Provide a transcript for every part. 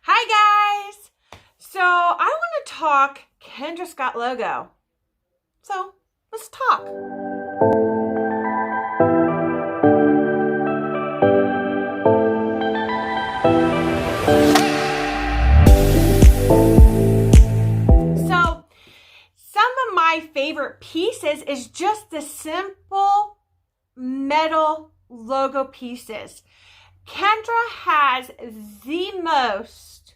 Hi guys! So I want to talk Kendra Scott logo. So let's talk. So some of my favorite pieces is just the simple metal logo pieces. Kendra has the most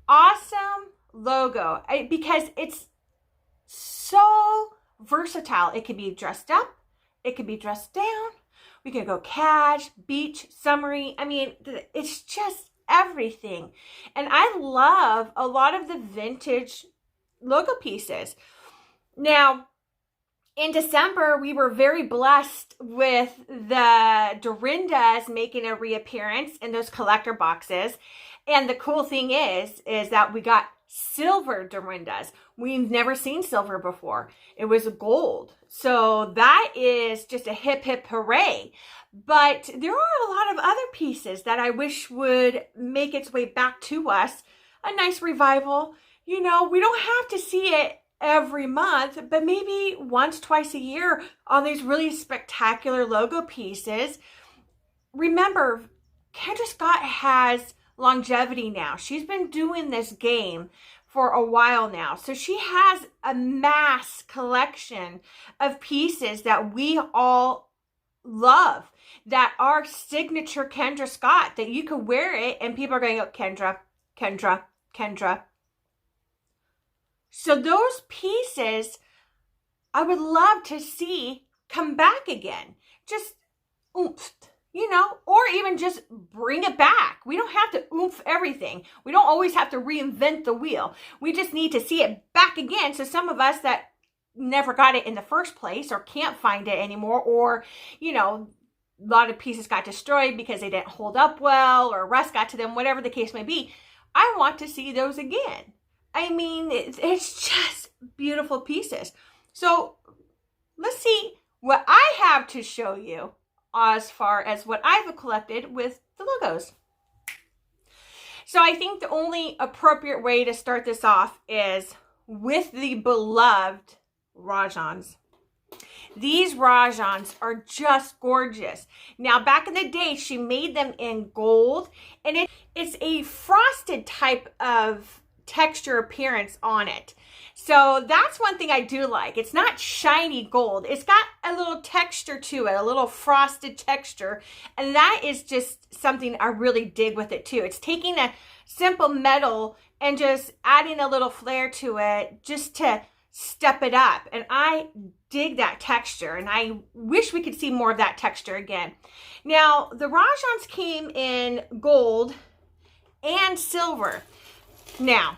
awesome logo because it's so versatile. It can be dressed up, it can be dressed down, we can go cash, beach, summery. I mean, it's just everything. And I love a lot of the vintage logo pieces. Now, in December, we were very blessed with the Dorindas making a reappearance in those collector boxes. And the cool thing is that we got silver Dorindas. We've never seen silver before. It was gold. So that is just a hip, hip hooray. But there are a lot of other pieces that I wish would make its way back to us. A nice revival. You know, we don't have to see it every month, but maybe once, twice a year on these really spectacular logo pieces. Remember, Kendra Scott has longevity now. She's been doing this game for a while now. So she has a mass collection of pieces that we all love, that are signature Kendra Scott, that you could wear it and people are going, oh, Kendra, Kendra, Kendra. So those pieces, I would love to see come back again. Just oomph, you know, or even just bring it back. We don't have to oomph everything. We don't always have to reinvent the wheel. We just need to see it back again. So some of us that never got it in the first place or can't find it anymore, or, you know, a lot of pieces got destroyed because they didn't hold up well or rust got to them, whatever the case may be. I want to see those again. I mean, it's just beautiful pieces. So let's see what I have to show you as far as what I've collected with the logos. So I think the only appropriate way to start this off is with the beloved Rajans. These Rajans are just gorgeous. Now, back in the day, she made them in gold, and it's a frosted type of texture appearance on it. So that's one thing I do like. It's not shiny gold. It's got a little texture to it, a little frosted texture. And that is just something I really dig with it too. It's taking a simple metal and just adding a little flair to it just to step it up. And I dig that texture, and I wish we could see more of that texture again. Now, the Rajans came in gold and silver. Now,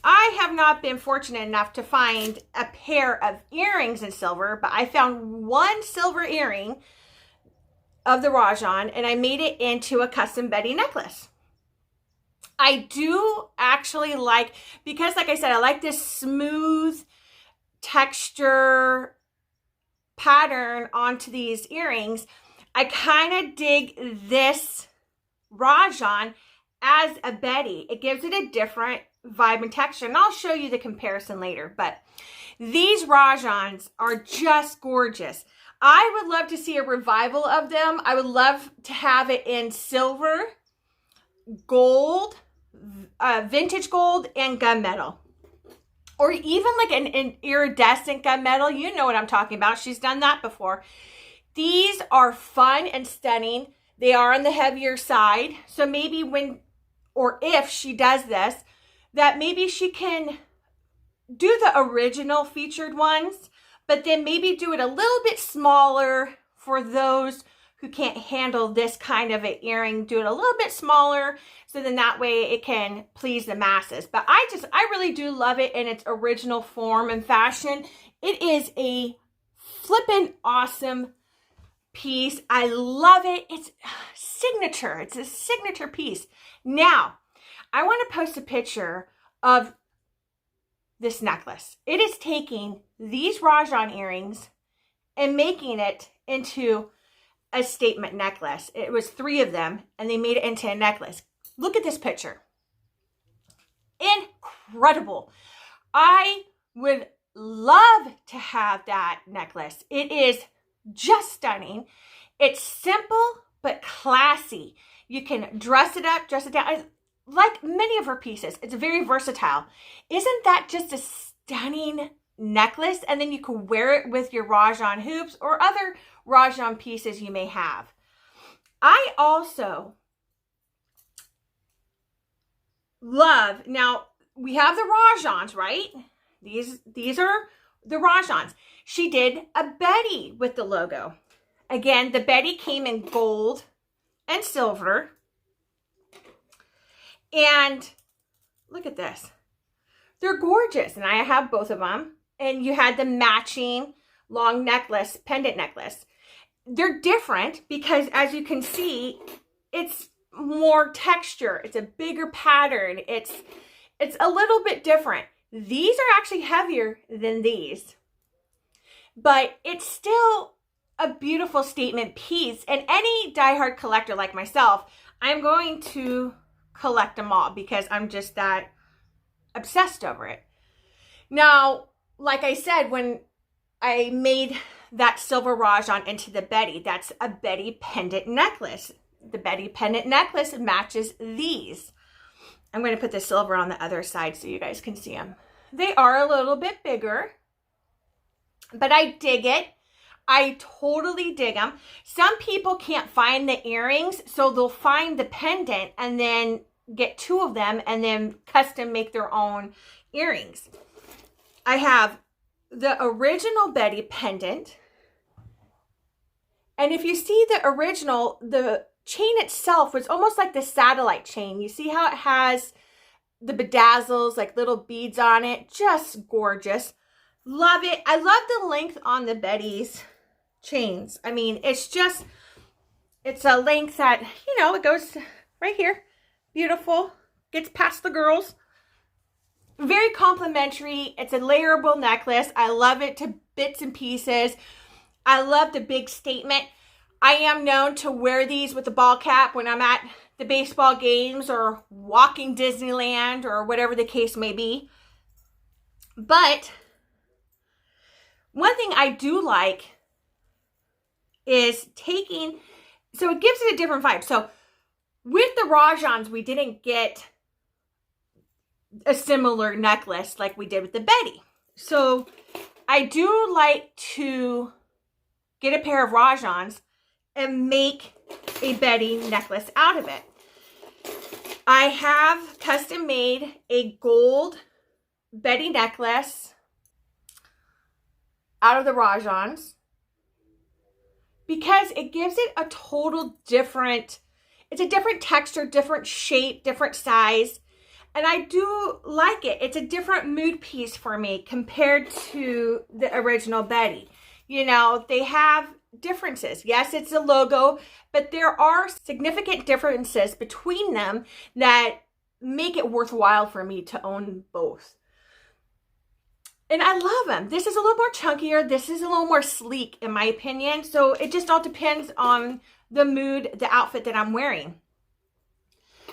I have not been fortunate enough to find a pair of earrings in silver, but I found one silver earring of the Rajan, and I made it into a custom Betty necklace. I do actually like, because like I said, I like this smooth texture pattern onto these earrings. I kind of dig this Rajan as a Betty. It gives it a different vibe and texture, and I'll show you the comparison later. But these Rajans are just gorgeous. I would love to see a revival of them. I would love to have it in silver, gold, vintage gold, and gunmetal, or even like an iridescent gunmetal. You know what I'm talking about. She's done that before. These are fun and stunning. They are on the heavier side, so maybe when or if she does this, that maybe she can do the original featured ones, but then maybe do it a little bit smaller for those who can't handle this kind of an earring. Do it a little bit smaller, so then that way it can please the masses. But I really do love it in its original form and fashion. It is a flippin' awesome piece. I love it. It's signature. It's a signature piece. Now, I want to post a picture of this necklace. It is taking these Rajan earrings and making it into a statement necklace. It was 3 of them, and they made it into a necklace. Look at this picture. incredible. I would love to have that necklace. It is just stunning. It's simple but classy. You can dress it up, dress it down. Like many of her pieces, it's very versatile. Isn't that just a stunning necklace? And then you can wear it with your Rajan hoops or other Rajan pieces you may have. I also love, now we have the Rajans, right? These are the Rajans. She did a Betty with the logo. Again, the Betty came in gold and silver. And look at this. They're gorgeous. And I have both of them. And you had the matching long necklace, pendant necklace. They're different because, as you can see, it's more texture. It's a bigger pattern. It's a little bit different. These are actually heavier than these. But it's still a beautiful statement piece. And any diehard collector like myself, I'm going to collect them all because I'm just that obsessed over it. Now, like I said, when I made that silver Rajan into the Betty, that's a Betty pendant necklace. The Betty pendant necklace matches these. I'm going to put the silver on the other side so you guys can see them. They are a little bit bigger, but I dig it. I totally dig them. Some people can't find the earrings, so they'll find the pendant and then get two of them and then custom make their own earrings. I have the original Betty pendant. And if you see the original, the chain itself was almost like the satellite chain. You see how it has the bedazzles, like little beads on it? Just gorgeous. Love it. I love the length on the Betty's chains. I mean, it's a length that, you know, it goes right here. Beautiful. Gets past the girls. Very complimentary. It's a layerable necklace. I love it to bits and pieces. I love the big statement. I am known to wear these with a ball cap when I'm at the baseball games or walking Disneyland or whatever the case may be. But one thing I do like is taking, so it gives it a different vibe. So with the Rajans, we didn't get a similar necklace like we did with the Betty. So I do like to get a pair of Rajans and make a Betty necklace out of it. I have custom made a gold Betty necklace out of the Rajans because it gives it a total different, it's a different texture, different shape, different size. And I do like it. It's a different mood piece for me compared to the original Betty. You know, they have differences. Yes, it's a logo, but there are significant differences between them that make it worthwhile for me to own both. And I love them. This is a little more chunkier. This is a little more sleek, in my opinion. So it just all depends on the mood, the outfit that I'm wearing.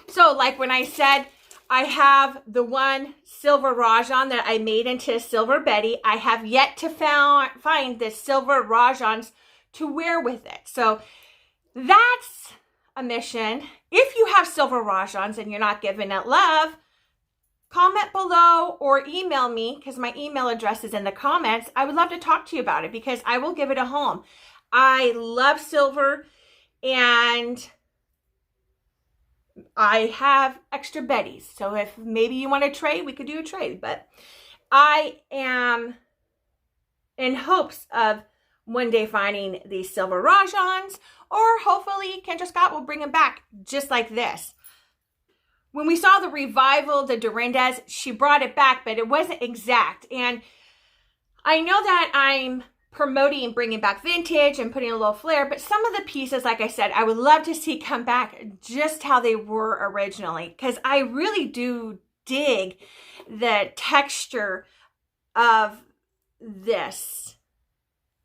So like when I said, I have the one silver Rajan that I made into a silver Betty. I have yet to find the silver Rajans to wear with it. So that's a mission. If you have silver Rajans and you're not giving it love, comment below or email me because my email address is in the comments. I would love to talk to you about it because I will give it a home. I love silver and I have extra Bettys. So if maybe you want to trade, we could do a trade. But I am in hopes of one day finding these silver Rajans, or hopefully Kendra Scott will bring them back just like this. When we saw the revival, the Dorindas, she brought it back, but it wasn't exact. And I know that I'm promoting bringing back vintage and putting a little flair, but some of the pieces, like I said, I would love to see come back just how they were originally, because I really do dig the texture of this.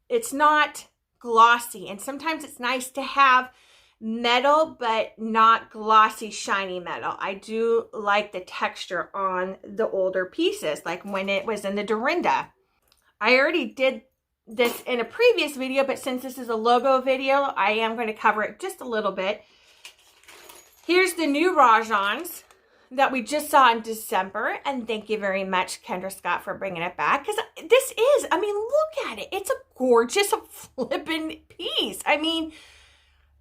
It's not glossy, and sometimes it's nice to have metal, but not glossy, shiny metal. I do like the texture on the older pieces, like when it was in the Dorinda. I already did this in a previous video, but since this is a logo video, I am going to cover it just a little bit. Here's the new Rajans that we just saw in December, and thank you very much, Kendra Scott, for bringing it back, because this is, I mean, look at it. It's a gorgeous flippin' piece. I mean,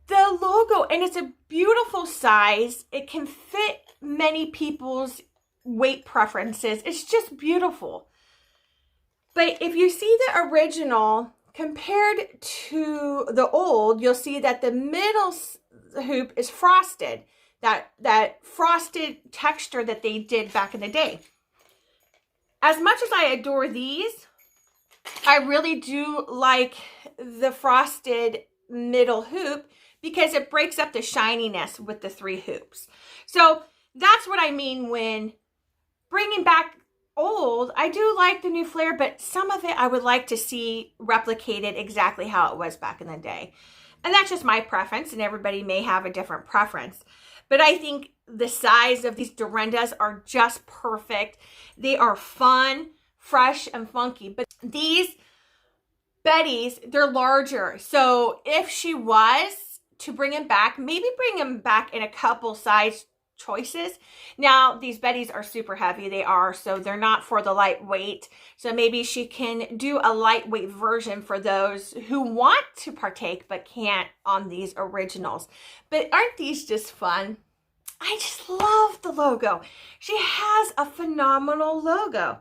the logo, and it's a beautiful size. It can fit many people's weight preferences. It's just beautiful. But if you see the original compared to the old, you'll see that the middle hoop is frosted. That frosted texture that they did back in the day. As much as I adore these, I really do like the frosted middle hoop because it breaks up the shininess with the 3 hoops. So that's what I mean when bringing back old. I do like the new flair, but some of it I would like to see replicated exactly how it was back in the day. And that's just my preference, and everybody may have a different preference. But I think the size of these Dorindas are just perfect. They are fun, fresh, and funky. But these Bettys, they're larger. So if she was to bring them back, maybe bring them back in a couple size choices. Now, these Bettys are super heavy. They are, so they're not for the lightweight. So maybe she can do a lightweight version for those who want to partake but can't on these originals. But aren't these just fun? I just love the logo. She has a phenomenal logo.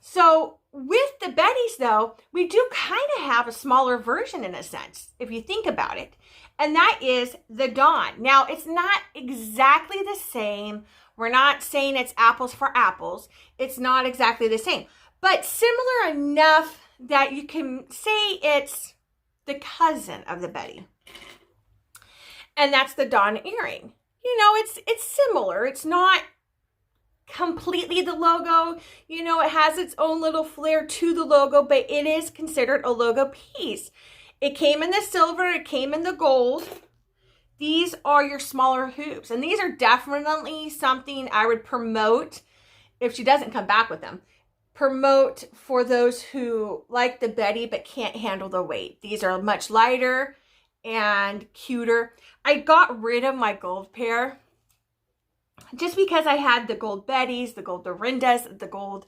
So with the Bettys, though, we do kind of have a smaller version in a sense, if you think about it. And that is the Dawn. Now, it's not exactly the same. We're not saying it's apples for apples. It's not exactly the same. But similar enough that you can say it's the cousin of the Betty. And that's the Dawn earring. You know, it's similar. It's not completely the logo. You know, it has its own little flair to the logo, but it is considered a logo piece. It came in the silver, it came in the gold. These are your smaller hoops, and these are definitely something I would promote if she doesn't come back with them. Promote for those who like the Betty but can't handle the weight. These are much lighter and cuter. I got rid of my gold pair just because I had the gold Bettys, the gold Dorindas, the gold,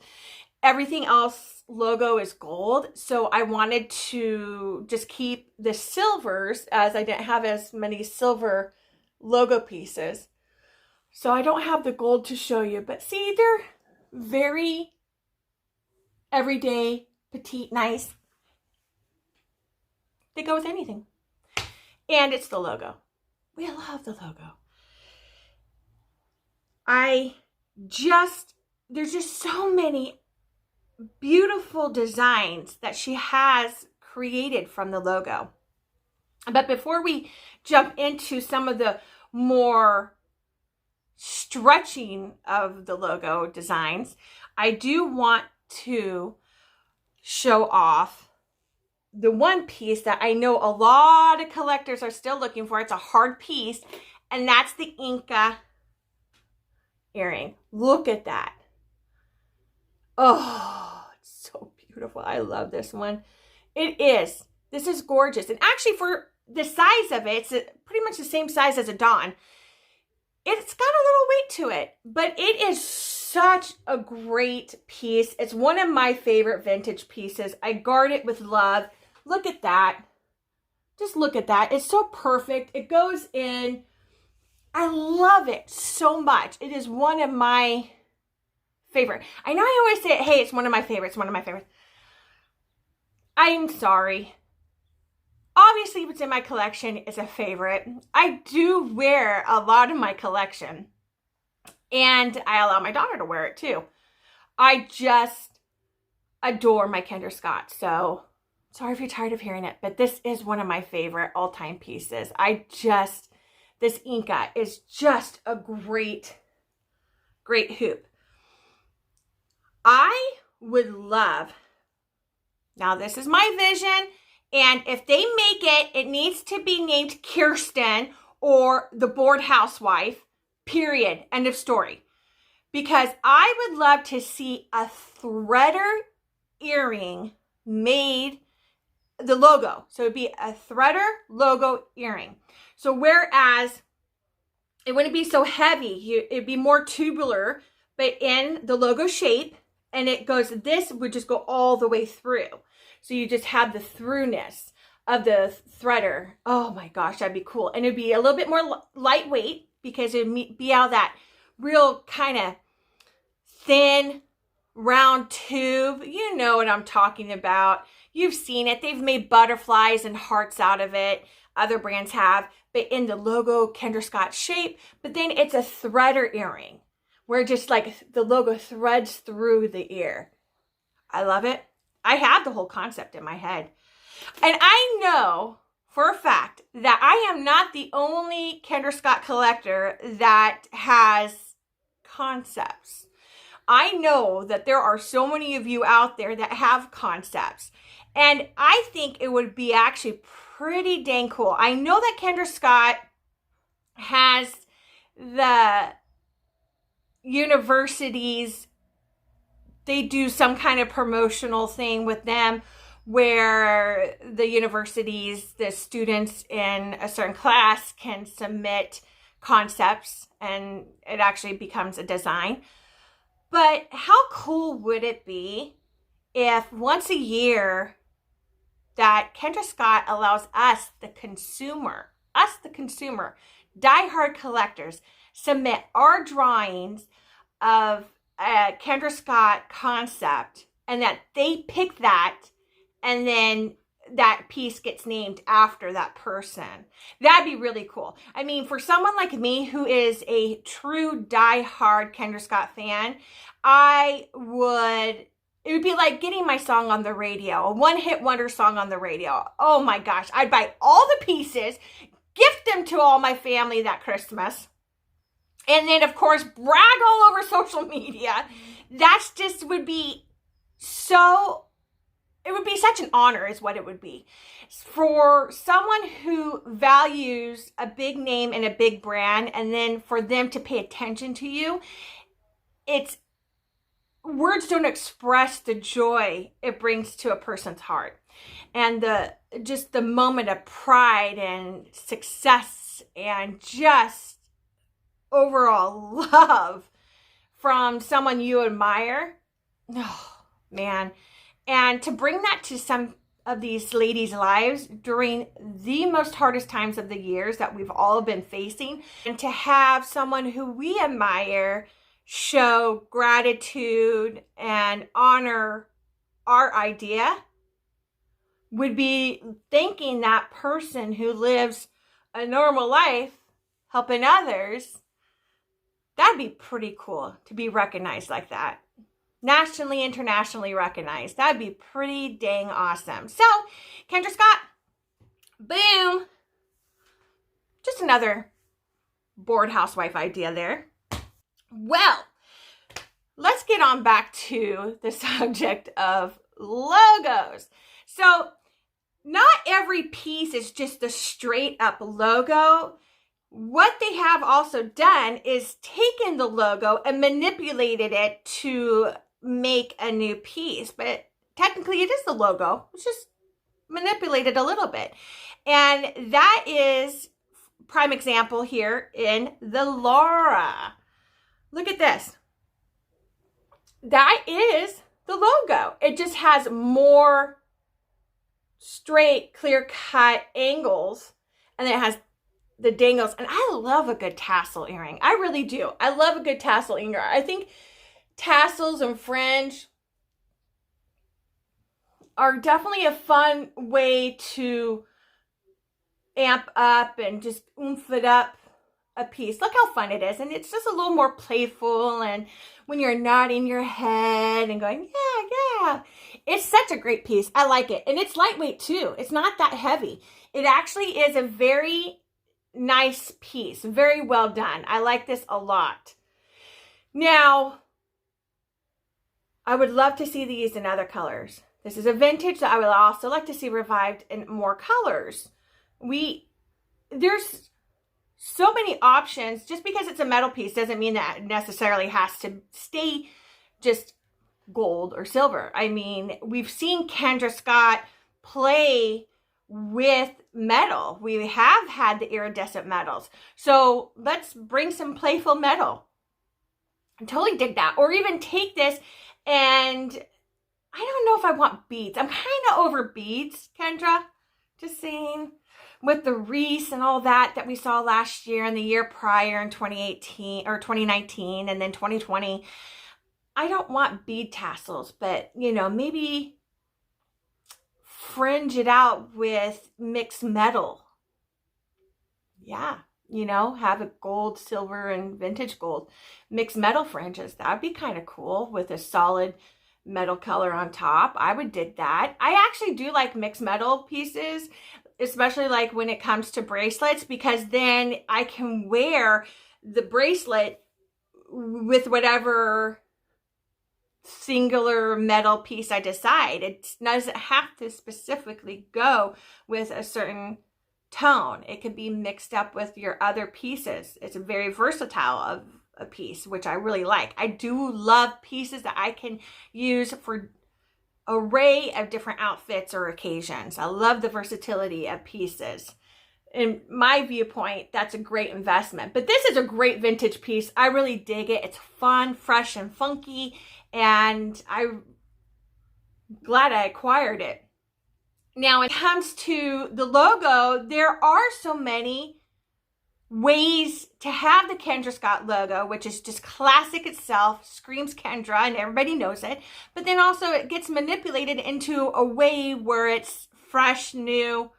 everything else logo is gold. So I wanted to just keep the silvers, as I didn't have as many silver logo pieces. So I don't have the gold to show you, but see, they're very everyday, petite, nice. They go with anything. And it's the logo. We love the logo. There's just so many beautiful designs that she has created from the logo. But before we jump into some of the more stretching of the logo designs, I do want to show off the one piece that I know a lot of collectors are still looking for. It's a hard piece, and that's the Inca earring. Look at that. Oh, it's so beautiful. I love this one. It is. This is gorgeous. And actually, for the size of it, it's pretty much the same size as a Dawn. It's got a little weight to it, but it is such a great piece. It's one of my favorite vintage pieces. I guard it with love. Look at that. Just look at that. It's so perfect. It goes in. I love it so much. It is one of my favorite. I know I always say, hey, it's one of my favorites, one of my favorites. I'm sorry. Obviously, what's in my collection is a favorite. I do wear a lot of my collection, and I allow my daughter to wear it too. I just adore my Kendra Scott. So sorry if you're tired of hearing it, but this is one of my favorite all-time pieces. This Inca is just a great, great hoop. I would love, now this is my vision, and if they make it, it needs to be named Kristen or the bored housewife, period, end of story. Because I would love to see a threader earring made, the logo. So it'd be a threader logo earring. So whereas it wouldn't be so heavy, it'd be more tubular, but in the logo shape, and it goes, this would just go all the way through. So you just have the throughness of the threader. Oh my gosh, that'd be cool. And it'd be a little bit more lightweight because it'd be out of that real kind of thin, round tube. You know what I'm talking about. You've seen it. They've made butterflies and hearts out of it. Other brands have, but in the logo Kendra Scott shape. But then it's a threader earring where just like the logo threads through the ear. I love it. I have the whole concept in my head. And I know for a fact that I am not the only Kendra Scott collector that has concepts. I know that there are so many of you out there that have concepts. And I think it would be actually pretty dang cool. I know that Kendra Scott has the universities, they do some kind of promotional thing with them where the universities, the students in a certain class can submit concepts and it actually becomes a design. But how cool would it be if once a year that Kendra Scott allows us, the consumer, diehard collectors, submit our drawings of a Kendra Scott concept and that they pick that and then that piece gets named after that person. That'd be really cool. I mean, for someone like me who is a true diehard Kendra Scott fan, it would be like getting my song on the radio, a one-hit wonder song on the radio. Oh my gosh, I'd buy all the pieces, gift them to all my family that Christmas, and then of course brag all over social media. That's just would be so, it would be such an honor is what it would be. For someone who values a big name and a big brand, and then for them to pay attention to you, words don't express the joy it brings to a person's heart. And just the moment of pride and success and just overall love from someone you admire. Oh, man. And to bring that to some of these ladies' lives during the most hardest times of the years that we've all been facing, and to have someone who we admire show gratitude and honor our idea, would be thanking that person who lives a normal life, helping others. That'd be pretty cool to be recognized like that. Nationally, internationally recognized. That'd be pretty dang awesome. So, Kendra Scott, boom. Just another bored housewife idea there. Well, let's get on back to the subject of logos. So, not every piece is just a straight up logo. What they have also done is taken the logo and manipulated it to make a new piece. But technically it is the logo. It's just manipulated a little bit. And that is prime example here in the Laura. Look at this. That is the logo. It just has more straight, clear-cut angles. And it has the dangles. And I love a good tassel earring. I really do. I love a good tassel earring. I think tassels and fringe are definitely a fun way to amp up and just oomph it up a piece. Look how fun it is. And it's just a little more playful. And when you're nodding your head and going, yeah. It's such a great piece. I like it. And it's lightweight too. It's not that heavy. It actually is a very nice piece. Very well done. I like this a lot. Now, I would love to see these in other colors. This is a vintage that I would also like to see revived in more colors. There's so many options. Just because it's a metal piece doesn't mean that it necessarily has to stay just gold or silver. I mean, we've seen Kendra Scott play with metal. We have had the iridescent metals. So let's bring some playful metal. I totally dig that. Or even take this and I don't know if I want beads. I'm kind of over beads, Kendra. Just saying. With the wreaths and all that we saw last year and the year prior in 2018 or 2019 and then 2020. I don't want bead tassels, but you know, maybe fringe it out with mixed metal. Yeah, you know, have a gold, silver, and vintage gold mixed metal fringes. That would be kind of cool with a solid metal color on top. I would dig that. I actually do like mixed metal pieces, especially like when it comes to bracelets, because then I can wear the bracelet with whatever singular metal piece I decide. It doesn't have to specifically go with a certain tone. It could be mixed up with your other pieces. It's a very versatile of a piece, which I really like. I do love pieces that I can use for array of different outfits or occasions. I love the versatility of pieces. In my viewpoint, that's a great investment. But this is a great vintage piece. I really dig it. It's fun, fresh, and funky, and I'm glad I acquired it. Now, when it comes to the logo, there are so many ways to have the Kendra Scott logo, which is just classic itself, screams Kendra, and everybody knows it. But then also it gets manipulated into a way where it's fresh, new,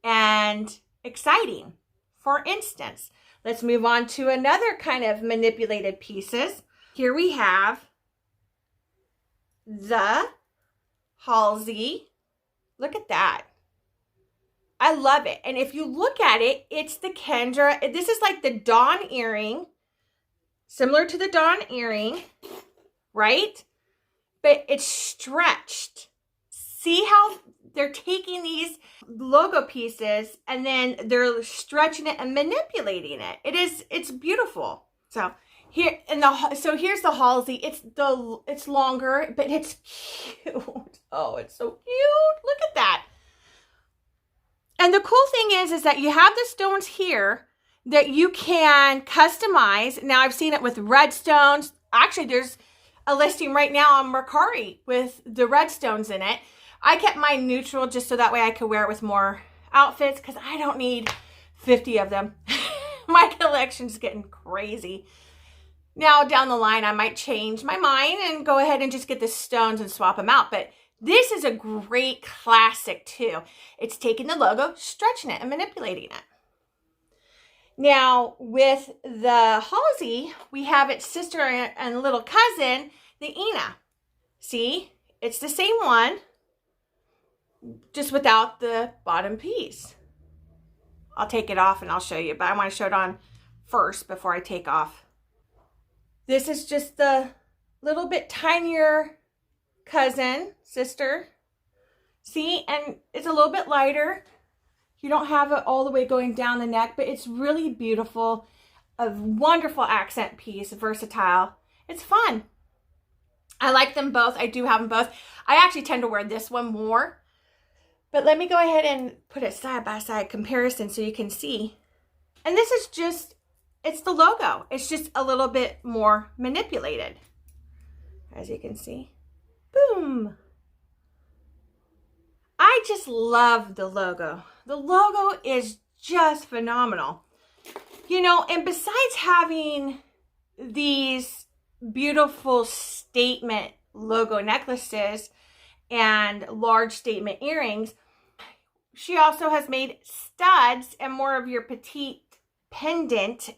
and exciting. For instance, let's move on to another kind of manipulated pieces. Here we have the Halsey. Look at that. I love it. And if you look at it, it's the Kendra. This is like the Dawn earring, similar to the Dawn earring, right? But it's stretched. See how they're taking these logo pieces and then they're stretching it and manipulating it. It's beautiful. So here here's the Halsey. It's longer, but it's cute. Oh, it's so cute. Look at that. And the cool thing is that you have the stones here that you can customize. Now, I've seen it with red stones. Actually, there's a listing right now on Mercari with the red stones in it. I kept mine neutral just so that way I could wear it with more outfits because I don't need 50 of them. My collection's getting crazy. Now, down the line, I might change my mind and go ahead and just get the stones and swap them out. But this is a great classic too. It's taking the logo, stretching it, and manipulating it. Now, with the Halsey, we have its sister and little cousin, the Ina. See, it's the same one, just without the bottom piece. I'll take it off and I'll show you, but I want to show it on first before I take off. This is just the little bit tinier cousin, sister. See, and it's a little bit lighter. You don't have it all the way going down the neck, but it's really beautiful. A wonderful accent piece, versatile. It's fun. I like them both. I do have them both. I actually tend to wear this one more. But let me go ahead and put a side-by-side comparison so you can see. And this is just, it's the logo. It's just a little bit more manipulated, as you can see. Boom. I just love the logo. The logo is just phenomenal. You know, and besides having these beautiful statement logo necklaces and large statement earrings, she also has made studs and more of your petite pendant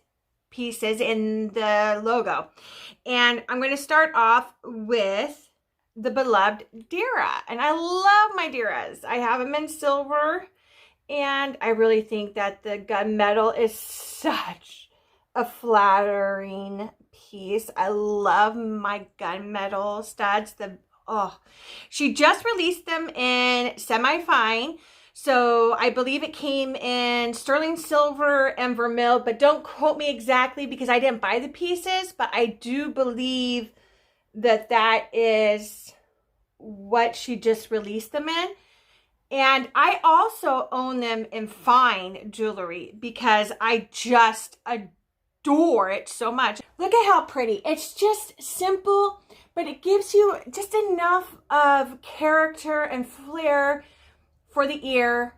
pieces in the logo. And I'm going to start off with the beloved Dira. And I love my Diras. I have them in silver. And I really think that the gunmetal is such a flattering piece. I love my gunmetal studs. She just released them in semi-fine. So I believe it came in sterling silver and vermil, but don't quote me exactly because I didn't buy the pieces, but I do believe that that is what she just released them in. And I also own them in fine jewelry because I just adore it so much. Look at how pretty. It's just simple, but it gives you just enough of character and flair for the ear.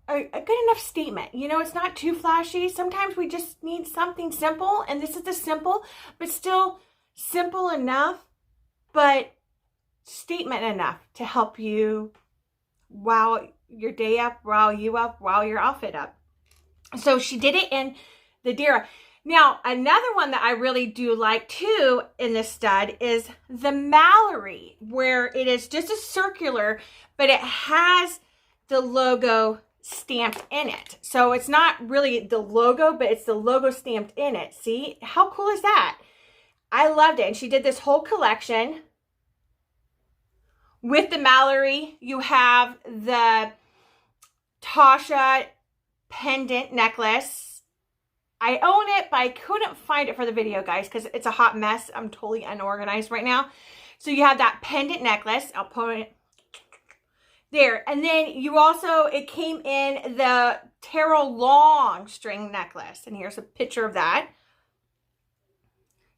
A good enough statement. You know, it's not too flashy. Sometimes we just need something simple, and this is the simple, but still simple enough, but statement enough to help you wow your day up, wow you up, wow your outfit up. So she did it in the Dira. Now, another one that I really do like too in this stud is the Mallory, where it is just a circular, but it has the logo stamped in it. So it's not really the logo, but it's the logo stamped in it. See, how cool is that? I loved it. And she did this whole collection. With the Mallory, you have the Tasha pendant necklace. I own it, but I couldn't find it for the video, guys, because it's a hot mess. I'm totally unorganized right now. So you have that pendant necklace. I'll put it there. And then you also, it came in the tarot long string necklace. And here's a picture of that.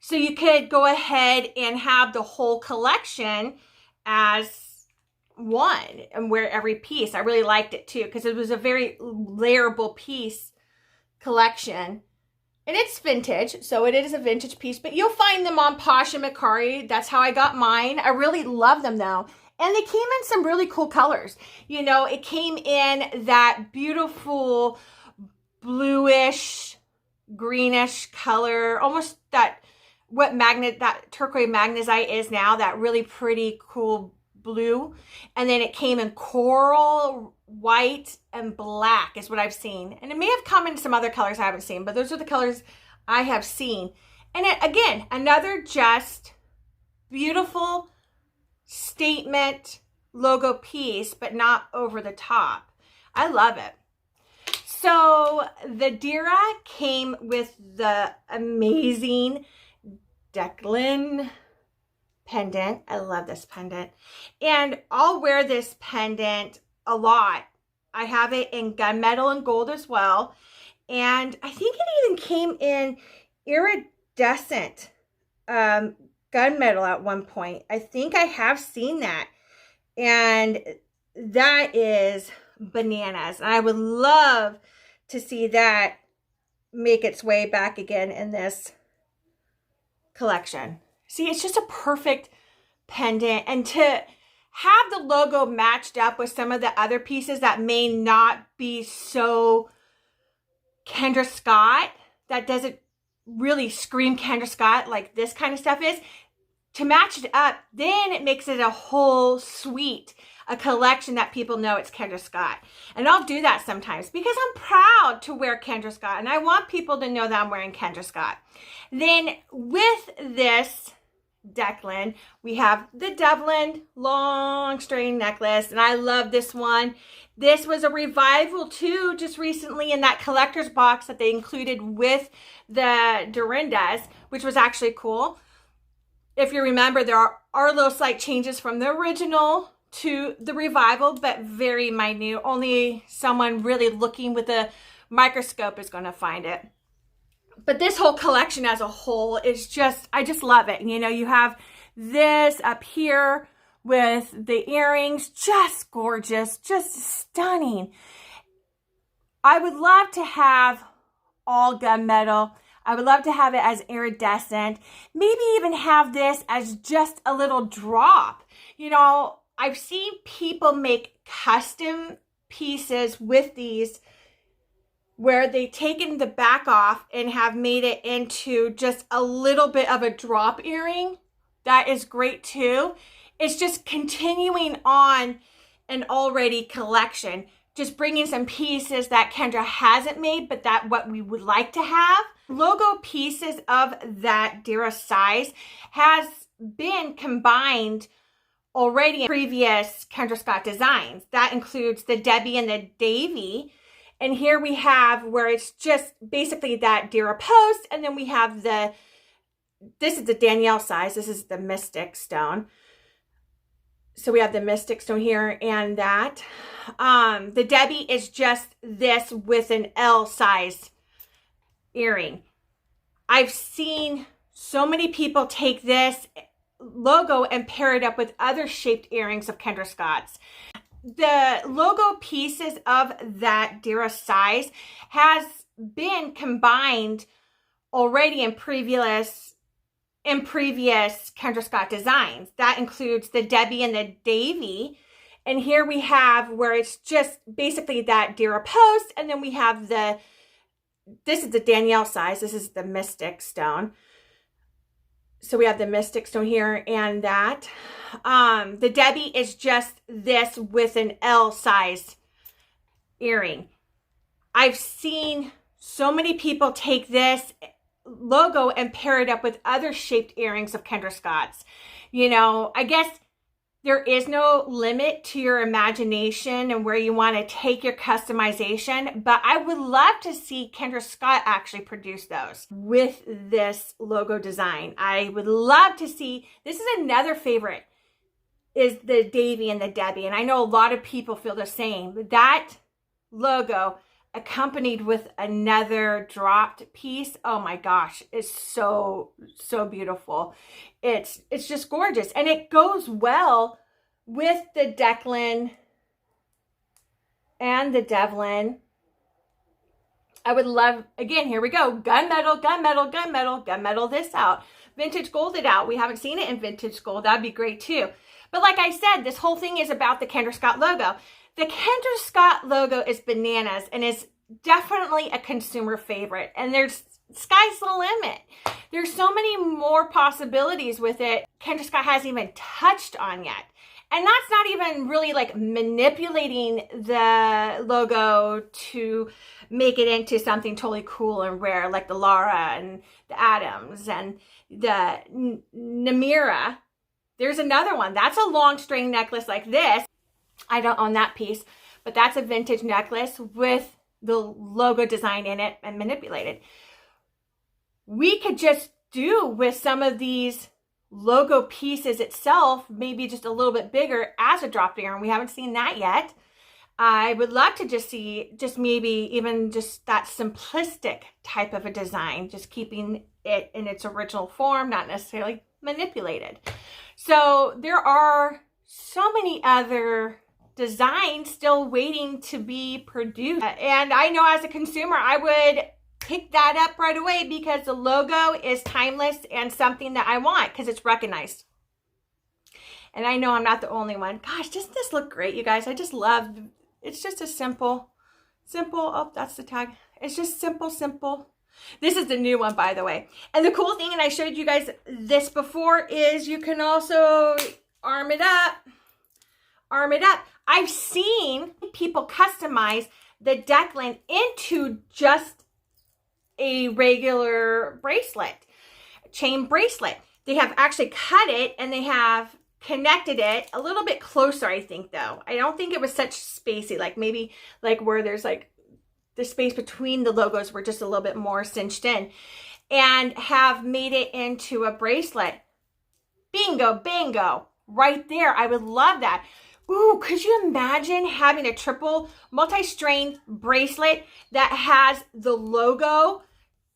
So you could go ahead and have the whole collection as one and wear every piece. I really liked it too because it was a very layerable piece collection. And it's vintage, so it is a vintage piece, but you'll find them on Posh and Macari. That's how I got mine. I really love them though. And they came in some really cool colors. You know, it came in that beautiful bluish, greenish color, almost that that turquoise magnesite is now, that really pretty cool blue. And then it came in coral, white, and black is what I've seen. And it may have come in some other colors I haven't seen, but those are the colors I have seen. And it, again, another just beautiful statement logo piece, but not over the top. I love it. So the Dira came with the amazing Declan Pendant. I love this pendant. And I'll wear this pendant a lot. I have it in gunmetal and gold as well. And I think it even came in iridescent gunmetal at one point. I think I have seen that. And that is bananas. And I would love to see that make its way back again in this collection. See, it's just a perfect pendant. And to have the logo matched up with some of the other pieces that may not be so Kendra Scott, that doesn't really scream Kendra Scott like this kind of stuff is, to match it up, then it makes it a whole suite, a collection that people know it's Kendra Scott. And I'll do that sometimes because I'm proud to wear Kendra Scott and I want people to know that I'm wearing Kendra Scott. Then with this Declan, we have the Dublin long string necklace, and I love this one. This was a revival too just recently in that collector's box that they included with the Dorindas, which was actually cool. If you remember, there are little slight changes from the original to the revival, but very minute. Only someone really looking with a microscope is going to find it. But this whole collection as a whole is just, I just love it. You know, you have this up here with the earrings, just gorgeous, just stunning. I would love to have all gunmetal. I would love to have it as iridescent. Maybe even have this as just a little drop. You know, I've seen people make custom pieces with these where they've taken the back off and have made it into just a little bit of a drop earring. That is great too. It's just continuing on an already collection, just bringing some pieces that Kendra hasn't made, but that what we would like to have. Logo pieces of that Dira size has been combined already in previous Kendra Scott designs. That includes the Debbie and the Davy. And here we have where it's just basically that deer post. And then we have this is the Danielle size. This is the Mystic Stone. So we have the Mystic Stone here and that. The Debbie is just this with an L size earring. I've seen so many people take this logo and pair it up with other shaped earrings of Kendra Scott's. The logo pieces of that Dira size has been combined already in previous Kendra Scott designs. That includes the Debbie and the Davy. And here we have where it's just basically that Dira post. And then we have this is the Danielle size. This is the Mystic Stone. So we have the Mystic Stone here and that. The Debbie is just this with an L size earring. I've seen so many people take this logo and pair it up with other shaped earrings of Kendra Scott's. You know, I guess there is no limit to your imagination and where you want to take your customization, but I would love to see Kendra Scott actually produce those with this logo design. I would love to see, this is another favorite, is the Davy and the Debbie. And I know a lot of people feel the same. That logo accompanied with another dropped piece, oh my gosh, it's so beautiful. It's just gorgeous, and it goes well with the Declan and the Devlin. I would love, again, here we go, gunmetal, gunmetal, gunmetal, gunmetal this out, vintage gold it out. We haven't seen it in vintage gold. That'd be great too. But like I said, this whole thing is about the Kendra Scott logo. The Kendra Scott logo is bananas and is definitely a consumer favorite. And sky's the limit. There's so many more possibilities with it Kendra Scott hasn't even touched on yet. And that's not even really like manipulating the logo to make it into something totally cool and rare, like the Lara and the Adams and the Namira. There's another one. That's a long string necklace like this. I don't own that piece, but that's a vintage necklace with the logo design in it and manipulated. We could just do with some of these logo pieces itself, maybe just a little bit bigger as a drop earring. We haven't seen that yet. I would love to just see maybe even just that simplistic type of a design, just keeping it in its original form, not necessarily manipulated. So there are so many other designs still waiting to be produced. And I know as a consumer, I would pick that up right away because the logo is timeless and something that I want because it's recognized. And I know I'm not the only one. Gosh, doesn't this look great, you guys? I just love, it's just a simple, oh, that's the tag. It's just simple. This is the new one, by the way. And the cool thing, and I showed you guys this before, is you can also arm it up. I've seen people customize the Declan into just a regular bracelet, chain bracelet. They have actually cut it and they have connected it a little bit closer, I think, though. I don't think it was such spacey, like maybe like where there's like the space between the logos were just a little bit more cinched in, and have made it into a bracelet. Bingo, right there. I would love that. Ooh, could you imagine having a triple multi-strain bracelet that has the logo,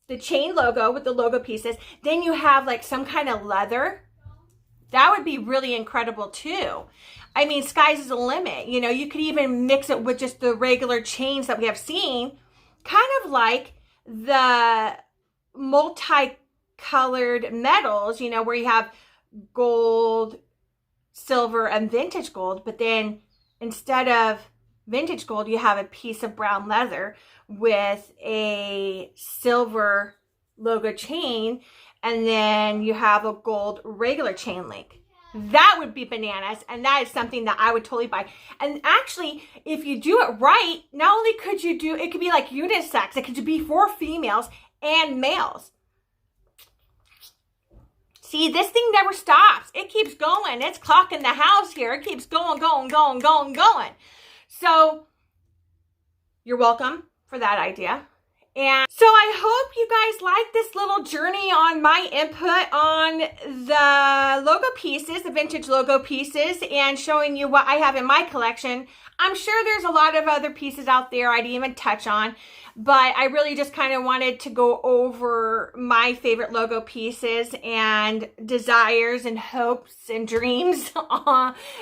the chain logo with the logo pieces, then you have like some kind of leather? That would be really incredible too. I mean, sky's the limit. You know, you could even mix it with just the regular chains that we have seen, kind of like the multicolored metals, you know, where you have gold, silver, and vintage gold, but then instead of vintage gold, you have a piece of brown leather with a silver logo chain, and then you have a gold regular chain link. That would be bananas, and that is something that I would totally buy. And actually, if you do it right, not only could you do, it could be like unisex, it could be for females and males. See, this thing never stops. It keeps going. It's clocking the house here. It keeps going. So you're welcome for that idea. And so I hope you guys like this little journey on my input on the logo pieces, the vintage logo pieces, and showing you what I have in my collection. I'm sure there's a lot of other pieces out there I didn't even touch on, but I really just kind of wanted to go over my favorite logo pieces and desires and hopes and dreams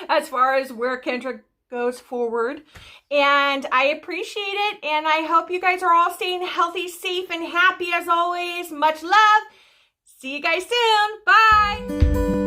as far as where Kendra goes forward. And I appreciate it, and I hope you guys are all staying healthy, safe, and happy as always. Much love. See you guys soon. Bye.